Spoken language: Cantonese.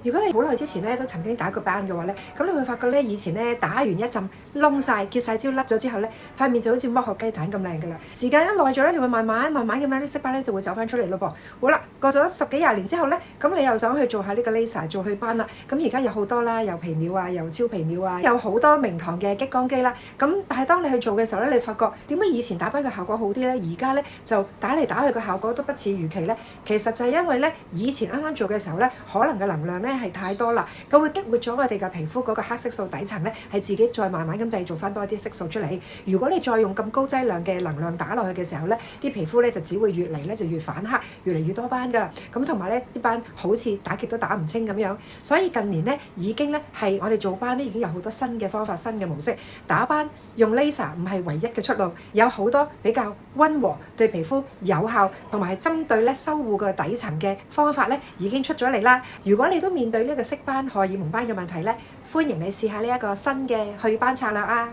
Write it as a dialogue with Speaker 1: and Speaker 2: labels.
Speaker 1: 如果你好耐之前咧都曾經打過斑嘅話咧，咁你會發覺咧以前咧打完一陣燶晒、結晒焦、甩咗之後咧，塊面就好似剝殼雞蛋咁靚噶啦。時間一耐咗咧，就會慢慢咁樣啲色斑咧就會走翻出嚟咯噃。好啦，過咗10幾20年之後咧，咁你又想去做下呢個 laser 做祛斑啦。咁而家有好多啦，又皮秒啊，又超皮秒啊，有好多名堂嘅激光機啦。咁但係當你去做嘅時候咧，你發覺點解以前打斑嘅效果好啲咧？而家咧就打嚟打去嘅效果都不似預期咧。其實就係因為咧，以前啱啱做嘅時候咧，可能嘅能量咧係太多啦，咁會激活咗我哋嘅皮膚嗰個黑色素底層咧，係自己再慢慢咁製造翻多啲色素出嚟。如果你再用咁高劑量嘅能量打落去嘅時候咧，啲皮膚咧就只會越嚟咧就越反黑，越嚟越多斑㗎。咁同埋咧啲斑好似打極都打唔清咁樣。所以近年咧已經咧係我哋做斑咧已經有好多新嘅方法、新嘅模式。打斑用 laser 唔係唯一嘅出路，有好多比較溫和、對皮膚有效同埋係針對咧修護個底層嘅方法咧已經出咗嚟啦。如果你都面對呢個色斑、荷爾蒙斑嘅問題咧，歡迎你試下呢一個新嘅祛斑策略啊！